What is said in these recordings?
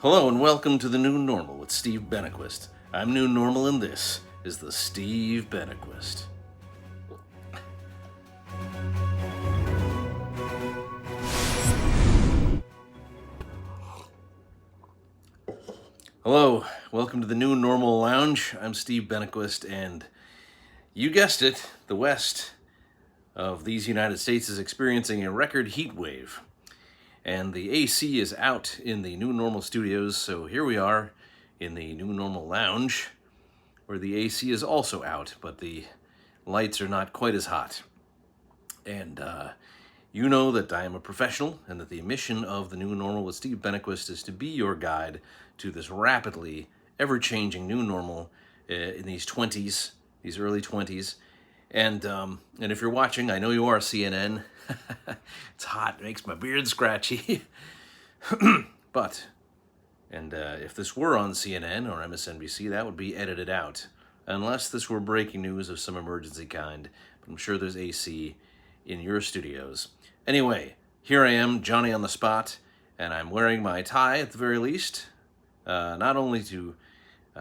Hello and welcome to the New Normal with Steve Benaquist. I'm New Normal and this is the Steve Benaquist. Hello, welcome to the New Normal Lounge. I'm Steve Benaquist and you guessed it, the West of these United States is experiencing a record heat wave. And the AC is out in the New Normal studios, so here we are in the New Normal Lounge, where the AC is also out, but the lights are not quite as hot. And you know that I am a professional, and that the mission of the New Normal with Steve Benaquist is to be your guide to this rapidly ever-changing new normal in these 20s, these early 20s. And if you're watching, I know you are, CNN. It's hot, it makes my beard scratchy. But, if this were on CNN or MSNBC, that would be edited out. Unless this were breaking news of some emergency kind. But I'm sure there's AC in your studios. Anyway, here I am, Johnny on the spot, and I'm wearing my tie at the very least. Not only to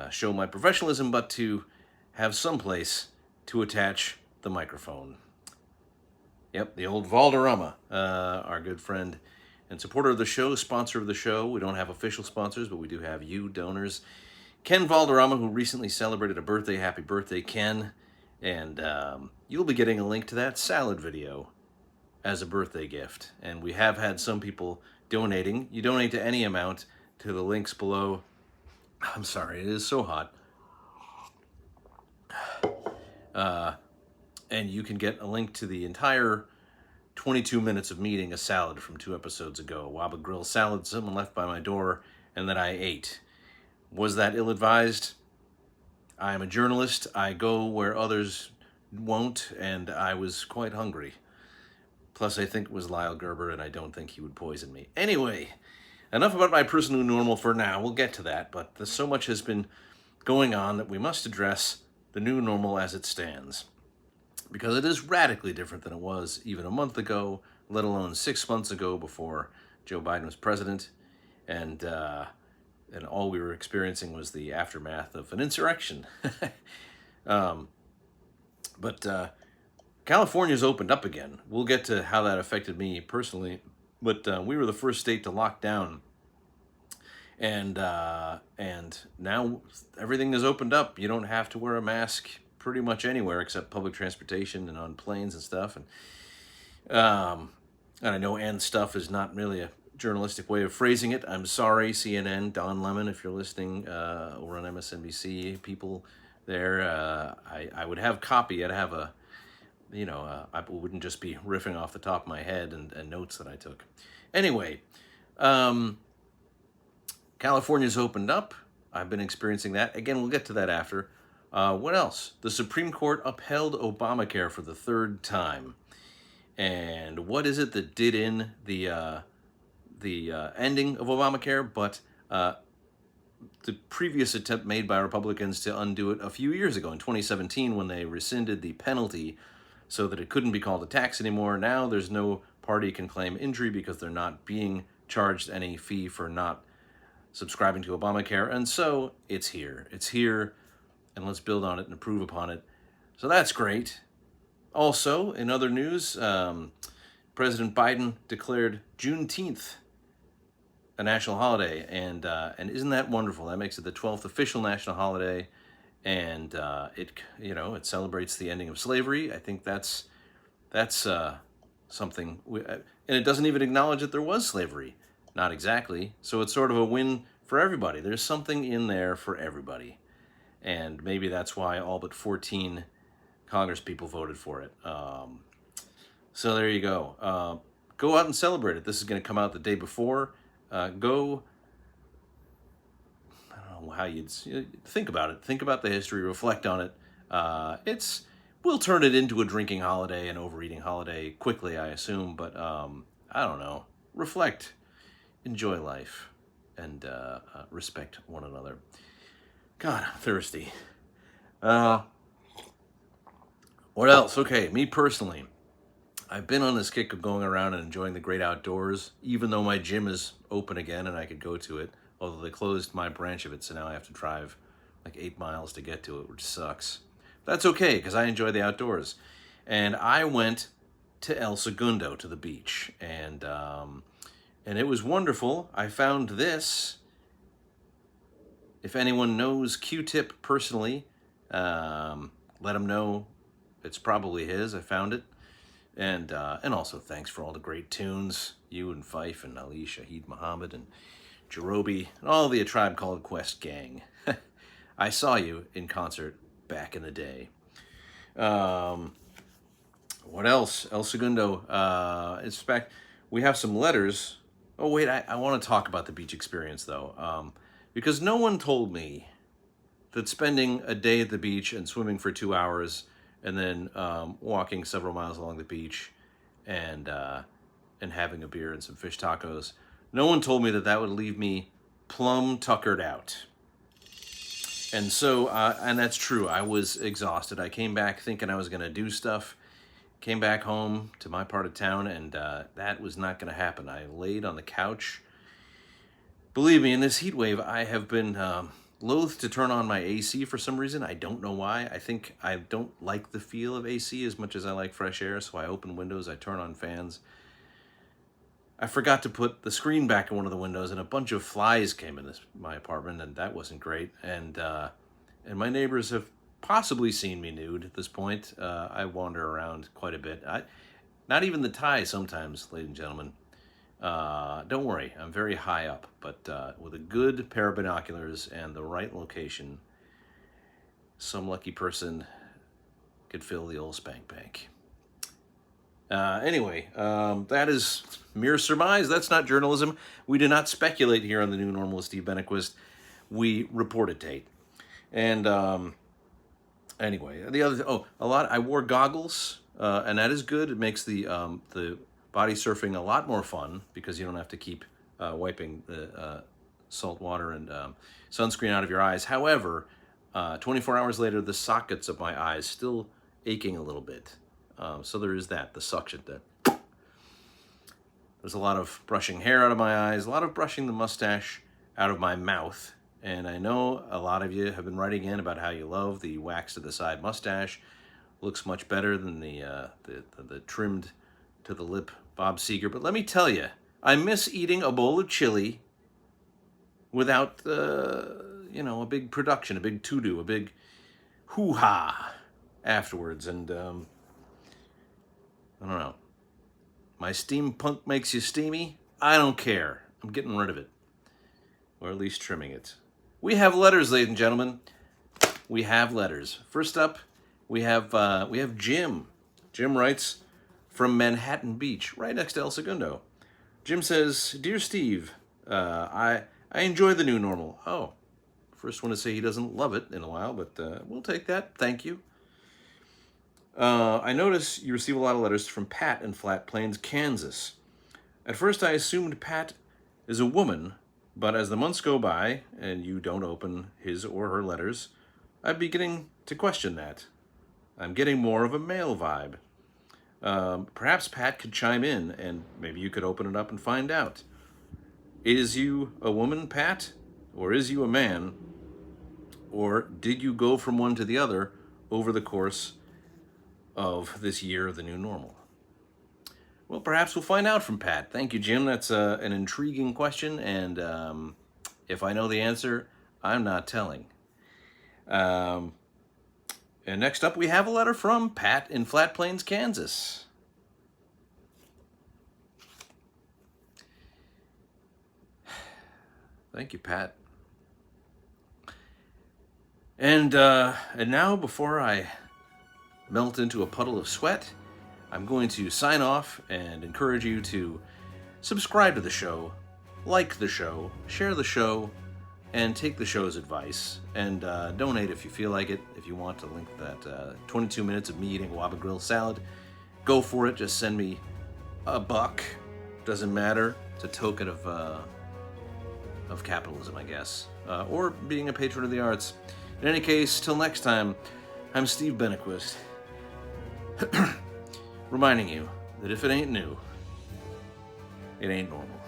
show my professionalism, but to have someplace to attach the microphone. Yep, the old Valderrama, our good friend and supporter of the show, sponsor of the show. We don't have official sponsors, but we do have you, donors. Ken Valderrama, who recently celebrated a birthday. Happy birthday, Ken. And you'll be getting a link to that salad video as a birthday gift. And we have had some people donating. You donate to any amount to the links below. I'm sorry, it is so hot. And you can get a link to the entire 22 minutes of me eating a salad from 2 episodes ago. Waba Grill salad someone left by my door and that I ate. Was that ill-advised? I am a journalist. I go where others won't, and I was quite hungry. Plus, I think it was Lyle Gerber, and I don't think he would poison me. Anyway, enough about my personal normal for now. We'll get to that, but so much has been going on that we must address the new normal as it stands. Because it is radically different than it was even a month ago, let alone 6 months ago before Joe Biden was president. And all we were experiencing was the aftermath of an insurrection. But California's opened up again. We'll get to how that affected me personally. But we were the first state to lock down. And now everything is opened up. You don't have to wear a mask pretty much anywhere except public transportation and on planes and stuff. And I know "and stuff" is not really a journalistic way of phrasing it. I'm sorry, CNN, Don Lemon, if you're listening over on MSNBC, people there. I would have copy. I'd have I wouldn't just be riffing off the top of my head and notes that I took. Anyway, California's opened up. I've been experiencing that. Again, we'll get to that after. What else? The Supreme Court upheld Obamacare for the 3rd time. And what is it that did in the ending of Obamacare, but the previous attempt made by Republicans to undo it a few years ago in 2017 when they rescinded the penalty so that it couldn't be called a tax anymore. Now there's no party can claim injury because they're not being charged any fee for not subscribing to Obamacare. And so it's here. It's here. And let's build on it and improve upon it. So that's great. Also, in other news, President Biden declared Juneteenth a national holiday, and isn't that wonderful? That makes it the 12th official national holiday, and it celebrates the ending of slavery. I think that's something, and it doesn't even acknowledge that there was slavery. Not exactly. So it's sort of a win for everybody. There's something in there for everybody. And maybe that's why all but 14 Congress people voted for it. So there you go. Go out and celebrate it. This is going to come out the day before. I don't know how you'd think about it. Think about the history. Reflect on it. We'll turn it into a drinking holiday and overeating holiday quickly, I assume. But I don't know. Reflect. Enjoy life. And respect one another. God, I'm thirsty. What else? Okay, me personally. I've been on this kick of going around and enjoying the great outdoors, even though my gym is open again and I could go to it. although they closed my branch of it, so now I have to drive like 8 miles to get to it, which sucks. That's okay, because I enjoy the outdoors. And I went to El Segundo, to the beach, and it was wonderful. I found this. If anyone knows Q-Tip personally, let him know it's probably his. I found it. And also thanks for all the great tunes. You and Fife and Ali Shaheed Muhammad and Jerobi and all the A Tribe Called Quest gang. I saw you in concert back in the day. What else? El Segundo. In fact, we have some letters. Oh, wait, I want to talk about the beach experience, though. Because no one told me that spending a day at the beach and swimming for 2 hours and then walking several miles along the beach and having a beer and some fish tacos, no one told me that would leave me plumb tuckered out. And so, and that's true, I was exhausted. I came back thinking I was going to do stuff, came back home to my part of town, and that was not going to happen. I laid on the couch. Believe me, in this heat wave, I have been loath to turn on my AC for some reason. I don't know why. I think I don't like the feel of AC as much as I like fresh air, so I open windows, I turn on fans. I forgot to put the screen back in one of the windows, and a bunch of flies came in my apartment, and that wasn't great. And my neighbors have possibly seen me nude at this point. I wander around quite a bit. Not even the tie sometimes, ladies and gentlemen. Don't worry, I'm very high up, but with a good pair of binoculars and the right location, some lucky person could fill the old spank bank. Anyway, that is mere surmise. That's not journalism. We do not speculate here on the New Normal with Steve Benaquist. We report a date. And anyway, I wore goggles, and that is good. It makes the body surfing a lot more fun because you don't have to keep wiping the salt water and sunscreen out of your eyes. However, 24 hours later, the sockets of my eyes still aching a little bit. So there is that, the suction. There's a lot of brushing hair out of my eyes, a lot of brushing the mustache out of my mouth. And I know a lot of you have been writing in about how you love the wax to the side mustache. Looks much better than the trimmed to the lip Bob Seger. But let me tell you, I miss eating a bowl of chili without, a big production, a big to-do, a big hoo-ha afterwards. And I don't know. My steampunk makes you steamy? I don't care. I'm getting rid of it. Or at least trimming it. We have letters, ladies and gentlemen. We have letters. First up, we have Jim. Jim writes from Manhattan Beach, right next to El Segundo. Jim says, "Dear Steve, I enjoy the new normal." Oh, first one to say he doesn't love it in a while, but we'll take that. Thank you. I notice you receive a lot of letters from Pat in Flat Plains, Kansas. At first I assumed Pat is a woman, but as the months go by and you don't open his or her letters, I'm beginning to question that. I'm getting more of a male vibe. Perhaps Pat could chime in and maybe you could open it up and find out. Is you a woman, Pat? Or is you a man? Or did you go from one to the other over the course of this year of the new normal? Well, perhaps we'll find out from Pat. Thank you, Jim. That's an intriguing question, and if I know the answer, I'm not telling. And next up, we have a letter from Pat in Flat Plains, Kansas. Thank you, Pat. And now, before I melt into a puddle of sweat, I'm going to sign off and encourage you to subscribe to the show, like the show, share the show, and take the show's advice. And donate if you feel like it. If you want to link that 22 minutes of me eating Waba Grill salad, go for it. Just send me $1. Doesn't matter. It's a token of capitalism, I guess. Or being a patron of the arts. In any case, till next time, I'm Steve Benaquist. Reminding you that if it ain't new, it ain't normal.